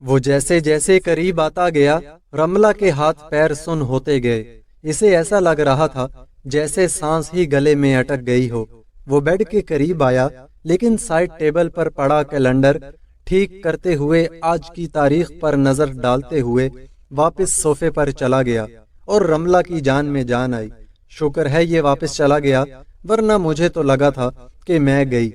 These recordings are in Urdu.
وہ جیسے جیسے قریب آتا گیا رملہ کے ہاتھ پیر سن ہوتے گئے۔ اسے ایسا لگ رہا تھا جیسے سانس ہی گلے میں اٹک گئی ہو۔ وہ بیڈ کے قریب آیا لیکن سائڈ ٹیبل پر پڑا کیلنڈر ٹھیک کرتے ہوئے آج کی تاریخ پر نظر ڈالتے ہوئے واپس صوفے پر چلا گیا اور رملہ کی جان میں جان آئی۔ شکر ہے یہ واپس چلا گیا، ورنہ مجھے تو لگا تھا کہ میں گئی۔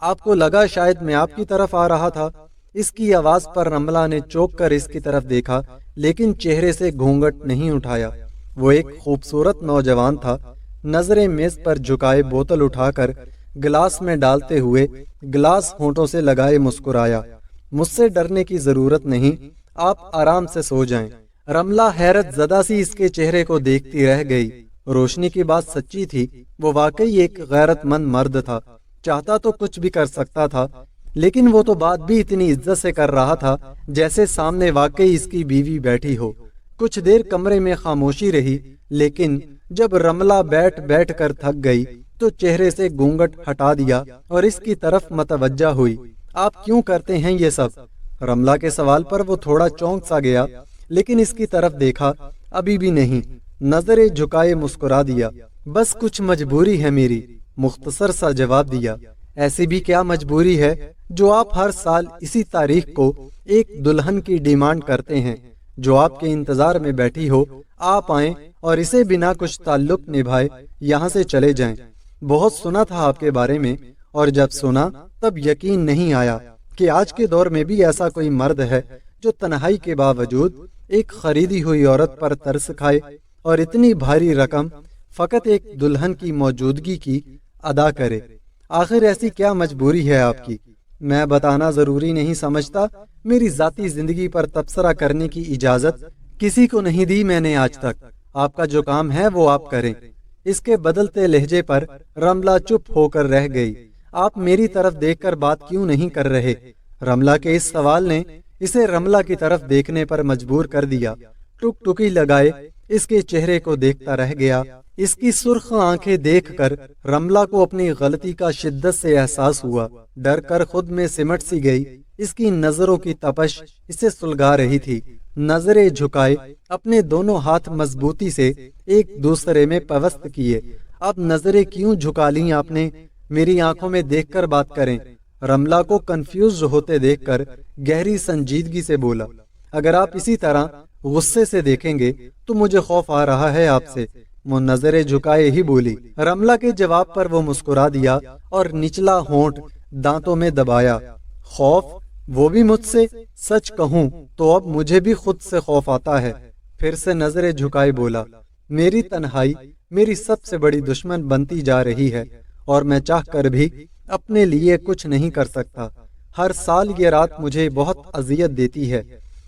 آپ کو لگا شاید میں آپ کی طرف آ رہا تھا۔ اس کی آواز پر رملہ نے چوک کر اس کی طرف دیکھا لیکن چہرے سے گھونگھٹ نہیں اٹھایا۔ وہ ایک خوبصورت نوجوان تھا۔ نظریں میز پر جھکائے بوتل اٹھا کر گلاس میں ڈالتے ہوئے گلاس ہونٹوں سے لگائے مسکرایا۔ مجھ سے ڈرنے کی ضرورت نہیں، آپ آرام سے سو جائیں۔ رملہ حیرت زدہ سی اس کے چہرے کو دیکھتی رہ گئی۔ روشنی کی بات سچی تھی، وہ واقعی ایک غیرت مند مرد تھا۔ چاہتا تو کچھ بھی کر سکتا تھا، لیکن وہ تو بات بھی اتنی عزت سے کر رہا تھا جیسے سامنے واقعی اس کی بیوی بیٹھی ہو۔ کچھ دیر کمرے میں خاموشی رہی، لیکن جب رملہ بیٹھ بیٹھ کر تھک گئی تو چہرے سے گھونگھٹ ہٹا دیا اور اس کی طرف متوجہ ہوئی۔ آپ کیوں کرتے ہیں یہ سب؟ رملہ کے سوال پر وہ تھوڑا چونک سا گیا، لیکن اس کی طرف دیکھا ابھی بھی نہیں۔ نظریں جھکائے مسکرا دیا۔ بس کچھ مجبوری ہے میری، مختصر سا جواب دیا۔ ایسی بھی کیا مجبوری ہے جو آپ ہر سال اسی تاریخ کو ایک دلہن کی ڈیمانڈ کرتے ہیں جو آپ کے انتظار میں بیٹھی ہو؟ آپ آئیں اور اسے بنا کچھ تعلق نبھائے یہاں سے چلے جائیں۔ بہت سنا تھا آپ کے بارے میں، اور جب سنا تب یقین نہیں آیا کہ آج کے دور میں بھی ایسا کوئی مرد ہے جو تنہائی کے باوجود ایک خریدی ہوئی عورت پر ترس کھائے اور اتنی بھاری رقم فقط ایک دلہن کی موجودگی کی ادا کرے۔ آخر ایسی کیا مجبوری ہے آپ کی؟ میں بتانا ضروری نہیں سمجھتا۔ میری ذاتی زندگی پر تبصرہ کرنے کی اجازت کسی کو نہیں دی میں نے آج تک۔ آپ کا جو کام ہے وہ آپ کریں۔ اس کے بدلتے لہجے پر رملہ چپ ہو کر رہ گئی۔ آپ میری طرف دیکھ کر بات کیوں نہیں کر رہے؟ رملہ کے اس سوال نے اسے رملہ کی طرف دیکھنے پر مجبور کر دیا۔ ٹک ٹکی لگائے اس کے چہرے کو دیکھتا رہ گیا۔ اس کی سرخ آنکھیں دیکھ کر رملہ کو اپنی غلطی کا شدت سے احساس ہوا۔ ڈر کر خود میں سمٹ سی گئی۔ اس کی نظروں کی تپش اسے سلگا رہی تھی۔ نظریں جھکائے اپنے دونوں ہاتھ مضبوطی سے ایک دوسرے میں پیوست کیے۔ اب نظریں کیوں جھکا لیں آپ نے؟ میری آنکھوں میں دیکھ کر بات کریں۔ رملہ کو کنفیوز ہوتے دیکھ کر گہری سنجیدگی سے بولا، اگر آپ اسی طرح غصے سے دیکھیں گے تو مجھے خوف آ رہا ہے آپ سے۔ وہ نظریں جھکائے ہی بولی۔ رملہ کے جواب پر وہ مسکرا دیا اور نچلا ہونٹ دانتوں میں دبایا۔ خوف؟ وہ بھی مجھ سے؟ سچ کہوں تو اب مجھے بھی خود سے خوف آتا ہے۔ پھر سے نظریں جھکائے بولا، میری تنہائی میری سب سے بڑی دشمن بنتی جا رہی ہے، اور میں چاہ کر بھی اپنے لیے کچھ نہیں کر سکتا۔ ہر سال یہ رات مجھے بہت اذیت دیتی ہے،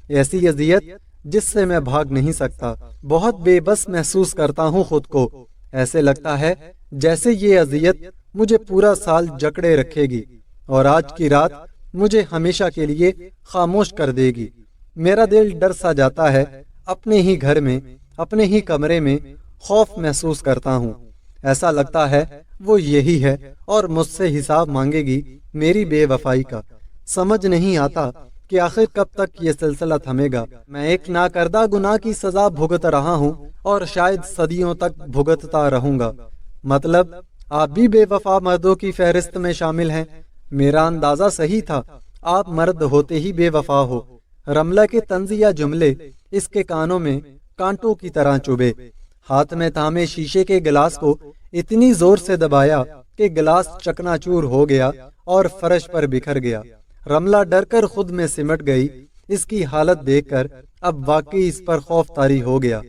ایسی اذیت جس سے میں بھاگ نہیں سکتا۔ بہت بے بس محسوس کرتا ہوں خود کو۔ ایسے لگتا ہے جیسے یہ اذیت مجھے پورا سال جکڑے رکھے گی، اور آج کی رات مجھے ہمیشہ کے لیے خاموش کر دے گی۔ میرا دل ڈر سا جاتا ہے۔ اپنے ہی گھر میں، اپنے ہی کمرے میں خوف محسوس کرتا ہوں۔ ایسا لگتا ہے وہ یہی ہے اور مجھ سے حساب مانگے گی میری بے وفائی کا۔ سمجھ نہیں آتا کہ آخر کب تک یہ سلسلہ تھمے گا۔ میں ایک ناکردہ گناہ کی سزا بھگت رہا ہوں اور شاید صدیوں تک بھگتتا رہوں گا۔ مطلب آپ بھی بے وفا مردوں کی فہرست میں شامل ہیں؟ میرا اندازہ صحیح تھا، آپ مرد ہوتے ہی بے وفا ہو۔ رملہ کے طنزیہ جملے اس کے کانوں میں کانٹوں کی طرح چبھے۔ ہاتھ میں تھامے شیشے کے گلاس کو اتنی زور سے دبایا کہ گلاس چکنا چور ہو گیا اور فرش پر بکھر گیا۔ رملہ ڈر کر خود میں سمٹ گئی۔ اس کی حالت دیکھ کر اب واقعی اس پر خوف طاری ہو گیا۔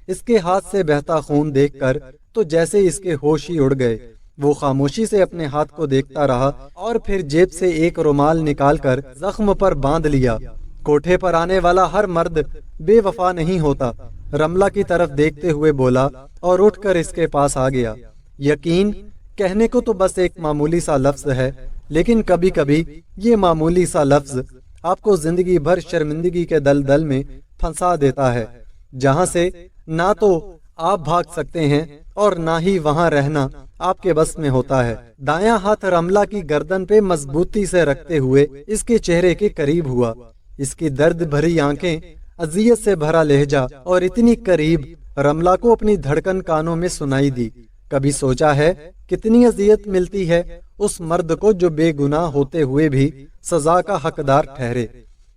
اس کے ہاتھ سے بہتا خون دیکھ کر تو جیسے اس کے ہوش ہی اڑ گئے۔ وہ خاموشی سے اپنے ہاتھ کو دیکھتا رہا اور پھر جیب سے ایک رومال نکال کر زخم پر باندھ لیا۔ کوٹھے پر آنے والا ہر مرد بے وفا نہیں ہوتا، رملہ کی طرف دیکھتے ہوئے بولا اور اٹھ کر اس کے پاس آ گیا۔ یقین کہنے کو تو بس ایک معمولی سا لفظ ہے، لیکن کبھی کبھی یہ معمولی سا لفظ آپ کو زندگی بھر شرمندگی کے دلدل میں پھنسا دیتا ہے، جہاں سے نہ تو آپ بھاگ سکتے ہیں اور نہ ہی وہاں رہنا آپ کے بس میں ہوتا ہے۔ دایاں ہاتھ رملہ کی گردن پہ مضبوطی سے رکھتے ہوئے اس کے چہرے کے قریب ہوا۔ اس کی درد بھری آنکھیں، اذیت سے بھرا لہجہ اور اتنی قریب، رملہ کو اپنی دھڑکن کانوں میں سنائی دی۔ کبھی سوچا ہے کتنی اذیت ملتی ہے اس مرد کو جو بے گناہ ہوتے ہوئے بھی سزا کا حقدار ٹھہرے؟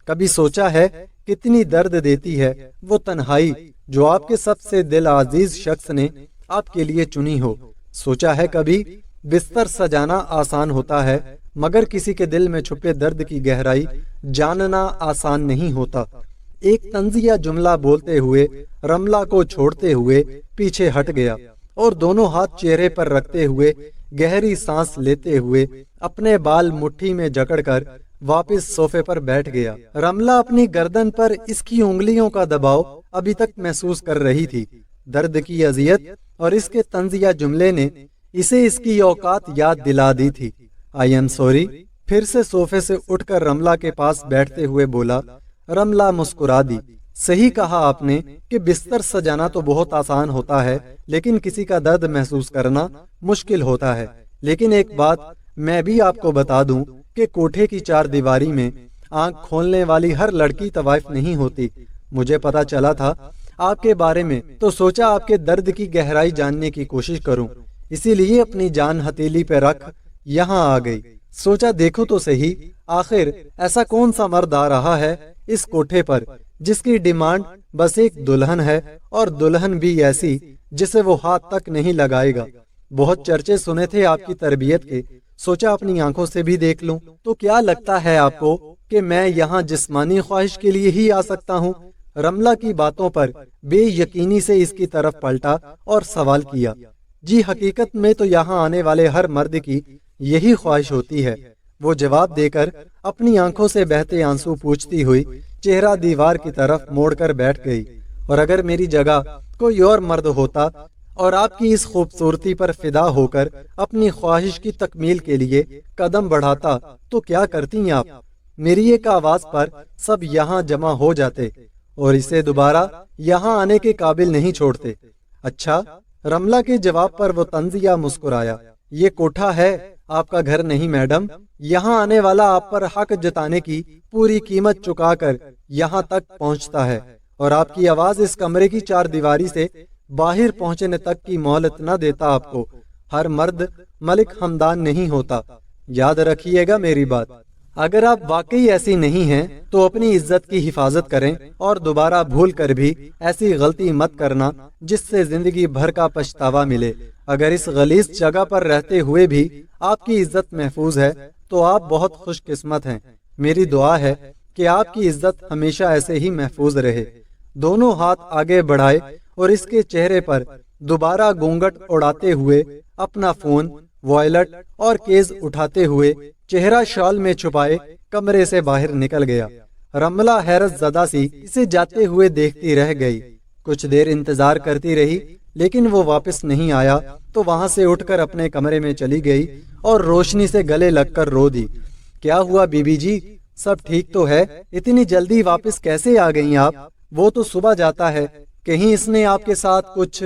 کبھی سوچا ہے کتنی درد دیتی ہے وہ تنہائی جو آپ کے سب سے دل عزیز شخص نے آپ کے لیے چنی ہو؟ سوچا ہے کبھی بستر سجانا آسان ہوتا ہے مگر کسی کے دل میں چھپے درد کی گہرائی جاننا آسان نہیں ہوتا؟ ایک طنزیہ جملہ بولتے ہوئے رملہ کو چھوڑتے ہوئے پیچھے ہٹ گیا اور دونوں ہاتھ چہرے پر رکھتے ہوئے گہری سانس لیتے ہوئے اپنے بال مٹھی میں جکڑ کر واپس صوفے پر بیٹھ گیا۔ رملہ اپنی گردن پر اس کی انگلیوں کا دباؤ ابھی تک محسوس کر رہی تھی۔ درد کی اذیت اور اس کے طنزیہ جملے نے اسے اس کی اوقات یاد دلا دی تھی۔ آئی ایم سوری، پھر سے صوفے سے اٹھ کر رملہ کے پاس بیٹھتے ہوئے بولا۔ رملہ مسکرا دی۔ صحیح کہا آپ نے کہ بستر سجانا تو بہت آسان ہوتا ہے لیکن کسی کا درد محسوس کرنا مشکل ہوتا ہے۔ لیکن ایک بات میں بھی آپ کو بتا دوں کہ کوٹھے کی چار دیواری میں آنکھ کھولنے والی ہر لڑکی طوائف نہیں ہوتی۔ مجھے پتا چلا تھا آپ کے بارے میں تو سوچا آپ کے درد کی گہرائی جاننے کی کوشش کروں، اسی لیے اپنی جان ہتھیلی پہ رکھ یہاں آ گئی۔ سوچا دیکھو تو صحیح آخر ایسا کون سا مرد آ رہا ہے اس کوٹھے پر جس کی ڈیمانڈ بس ایک دلہن ہے، اور دلہن بھی ایسی جسے وہ ہاتھ تک نہیں لگائے گا۔ بہت چرچے سنے تھے آپ کی تربیت کے، سوچا اپنی آنکھوں سے بھی دیکھ لوں۔ تو کیا لگتا ہے آپ کو کہ میں یہاں جسمانی خواہش کے لیے ہی آ سکتا ہوں؟ رملہ کی باتوں پر بے یقینی سے اس کی طرف پلٹا اور سوال کیا۔ جی حقیقت میں تو یہاں آنے والے ہر مرد کی یہی خواہش ہوتی ہے، وہ جواب دے کر اپنی آنکھوں سے بہتے آنسو پوچھتی ہوئی چہرہ دیوار کی طرف موڑ کر بیٹھ گئی۔ اور اگر میری جگہ کوئی اور مرد ہوتا اور آپ کی اس خوبصورتی پر فدا ہو کر اپنی خواہش کی تکمیل کے لیے قدم بڑھاتا تو کیا کرتی آپ؟ میری ایک آواز پر سب یہاں جمع ہو جاتے اور اسے دوبارہ یہاں آنے کے قابل نہیں چھوڑتے۔ اچھا، رملہ کے جواب پر وہ طنزیہ مسکرایا۔ یہ کوٹھا ہے، آپ کا گھر نہیں میڈم۔ یہاں آنے والا آپ پر حق جتانے کی پوری قیمت چکا کر یہاں تک پہنچتا ہے، اور آپ کی آواز اس کمرے کی چار دیواری سے باہر پہنچنے تک کی مہلت نہ دیتا آپ کو۔ ہر مرد ملک ہمدان نہیں ہوتا، یاد رکھیے گا میری بات۔ اگر آپ واقعی ایسی نہیں ہیں تو اپنی عزت کی حفاظت کریں اور دوبارہ بھول کر بھی ایسی غلطی مت کرنا جس سے زندگی بھر کا پچھتاوا ملے۔ اگر اس غلیظ جگہ پر رہتے ہوئے بھی آپ کی عزت محفوظ ہے تو آپ بہت خوش قسمت ہیں۔ میری دعا ہے کہ آپ کی عزت ہمیشہ ایسے ہی محفوظ رہے۔ دونوں ہاتھ آگے بڑھائے اور اس کے چہرے پر دوبارہ گونگٹ اڑاتے ہوئے اپنا فون، وائلٹ اور کیز اٹھاتے ہوئے چہرہ شال میں چھپائے کمرے سے باہر نکل گیا۔ رملہ حیرت زدہ سی اسے جاتے ہوئے دیکھتی رہ گئی۔ کچھ دیر انتظار کرتی رہی لیکن وہ واپس نہیں آیا تو وہاں سے اٹھ کر اپنے کمرے میں چلی گئی اور روشنی سے گلے لگ کر رو دی۔ کیا ہوا بی بی جی، سب ٹھیک تو ہے؟ اتنی جلدی واپس کیسے آ گئیں آپ؟ وہ تو صبح جاتا ہے، کہیں اس نے آپ کے ساتھ کچھ…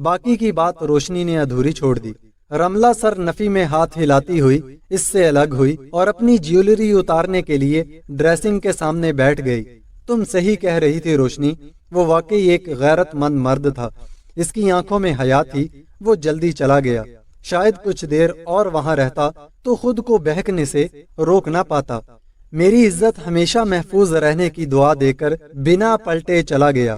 باقی کی بات روشنی نے ادھوری چھوڑ دی۔ رملہ سر نفی میں ہاتھ ہلاتی ہوئی اس سے الگ ہوئی اور اپنی جیولری اتارنے کے لیے ڈریسنگ کے سامنے بیٹھ گئی۔ تم صحیح کہہ رہی تھی روشنی، وہ واقعی ایک غیرت مند مرد تھا۔ اس کی آنکھوں میں حیا تھی۔ وہ جلدی چلا گیا۔ شاید کچھ دیر اور وہاں رہتا تو خود کو بہکنے سے روک نہ پاتا۔ میری عزت ہمیشہ محفوظ رہنے کی دعا دے کر بنا پلٹے چلا گیا۔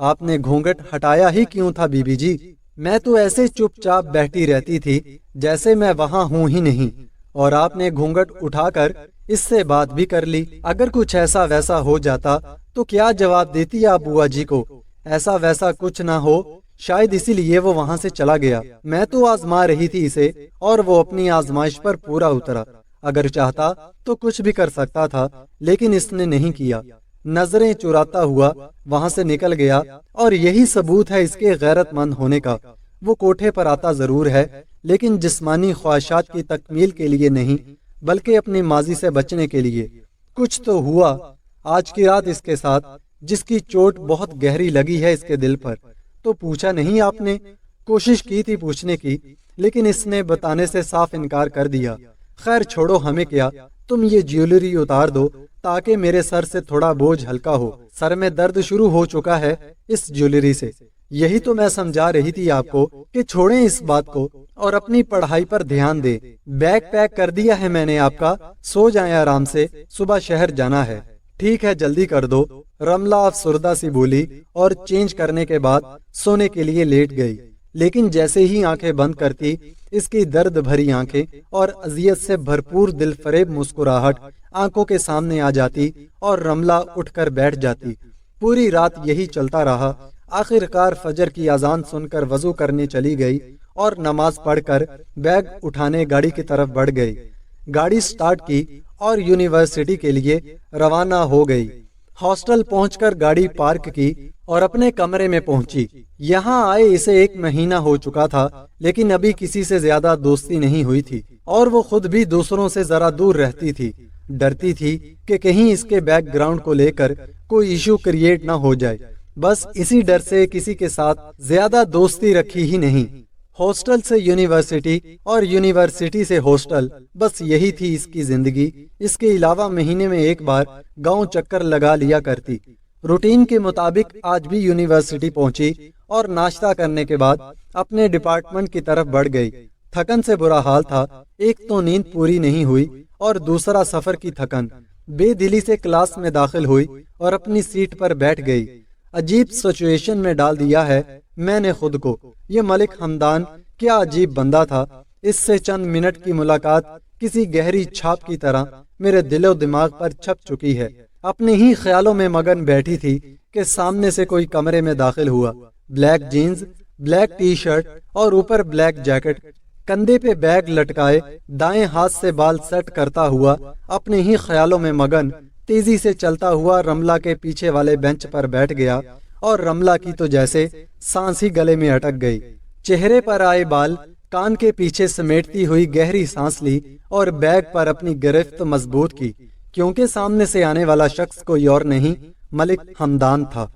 آپ نے گھونگھٹ ہٹایا ہی کیوں تھا بی بی جی؟ میں تو ایسے چپ چاپ بیٹھی رہتی تھی جیسے میں وہاں ہوں ہی نہیں، اور آپ نے گھونگھٹ اٹھا کر اس سے بات بھی کر لی۔ اگر کچھ ایسا ویسا ہو جاتا تو کیا جواب دیتی آپ بوا جی کو؟ ایسا ویسا کچھ نہ ہو، شاید اسی لیے وہ وہاں سے چلا گیا۔ میں تو آزما رہی تھی اسے اور وہ اپنی آزمائش پر پورا اترا۔ اگر چاہتا تو کچھ بھی کر سکتا تھا لیکن اس نے نہیں کیا۔ نظریں چراتا ہوا وہاں سے نکل گیا، اور یہی ثبوت ہے اس کے غیرت مند ہونے کا۔ وہ کوٹھے پر آتا ضرور ہے لیکن جسمانی خواہشات کی تکمیل کے لیے نہیں بلکہ اپنے ماضی سے بچنے کے لیے۔ کچھ تو ہوا آج کی رات اس کے ساتھ جس کی چوٹ بہت گہری لگی ہے اس کے دل پر۔ تو پوچھا نہیں آپ نے؟ کوشش کی تھی پوچھنے کی لیکن اس نے بتانے سے صاف انکار کر دیا۔ خیر چھوڑو، ہمیں کیا، تم یہ جیولری اتار دو تاکہ میرے سر سے تھوڑا بوجھ ہلکا ہو، سر میں درد شروع ہو چکا ہے اس جیولری سے۔ یہی تو میں سمجھا رہی تھی آپ کو کہ چھوڑیں اس بات کو اور اپنی پڑھائی پر دھیان دیں۔ بیگ پیک کر دیا ہے میں نے آپ کا، سو جائیں آرام سے، صبح شہر جانا ہے۔ ٹھیک ہے جلدی کر دو، رملہ افسردہ سی بولی اور چینج کرنے کے بعد سونے کے لیے لیٹ گئی۔ لیکن جیسے ہی آنکھیں بند کرتی، اس کی درد بھری آنکھیں اور اذیت سے بھرپور دل فریب مسکراہٹ آنکھوں کے سامنے آ جاتی اور رملہ اٹھ کر بیٹھ جاتی۔ پوری رات یہی چلتا رہا۔ آخر کار فجر کی اذان سن کر وضو کرنے چلی گئی اور نماز پڑھ کر بیگ اٹھانے گاڑی کی طرف بڑھ گئی۔ گاڑی سٹارٹ کی اور یونیورسٹی کے لیے روانہ ہو گئی۔ ہاسٹل پہنچ کر گاڑی پارک کی اور اپنے کمرے میں پہنچی۔ یہاں آئے اسے 1 مہینہ ہو چکا تھا، لیکن ابھی کسی سے زیادہ دوستی نہیں ہوئی تھی اور وہ خود بھی دوسروں سے ذرا دور رہتی تھی۔ ڈرتی تھی کہ کہیں اس کے بیک گراؤنڈ کو لے کر کوئی ایشو کریٹ نہ ہو جائے۔ بس اسی ڈر سے کسی کے ساتھ زیادہ دوستی رکھی ہی نہیں۔ ہاسٹل سے یونیورسٹی اور یونیورسٹی سے ہاسٹل، بس یہی تھی اس کی زندگی۔ اس کے علاوہ مہینے میں 1 بار گاؤں چکر لگا لیا کرتی۔ روٹین کے مطابق آج بھی یونیورسٹی پہنچی اور ناشتہ کرنے کے بعد اپنے ڈپارٹمنٹ کی طرف بڑھ گئی۔ تھکن سے برا حال تھا، ایک تو نیند پوری نہیں ہوئی اور دوسرا سفر کی تھکن۔ بے دلی سے کلاس میں داخل ہوئی اور اپنی سیٹ پر بیٹھ گئی۔ عجیب سچویشن میں ڈال دیا ہے میں نے خود کو۔ یہ ملک حمدان کیا عجیب بندہ تھا۔ اس سے چند منٹ کی ملاقات کسی گہری چھاپ کی طرح میرے دل و دماغ پر چھپ چکی ہے۔ اپنے ہی خیالوں میں مگن بیٹھی تھی کہ سامنے سے کوئی کمرے میں داخل ہوا۔ Black jeans, black T shirt اور اوپر بلیک جیکٹ، کندھے پہ بیگ لٹکائے، دائیں ہاتھ سے بال سیٹ کرتا ہوا اپنے ہی خیالوں میں مگن تیزی سے چلتا ہوا رملہ کے پیچھے والے بینچ پر بیٹھ گیا اور رملہ کی تو جیسے سانس ہی گلے میں اٹک گئی۔ چہرے پر آئے بال کان کے پیچھے سمیٹتی ہوئی گہری سانس لی اور بیگ پر اپنی گرفت مضبوط کی، کیونکہ سامنے سے آنے والا شخص کوئی اور نہیں، ملک حمدان تھا۔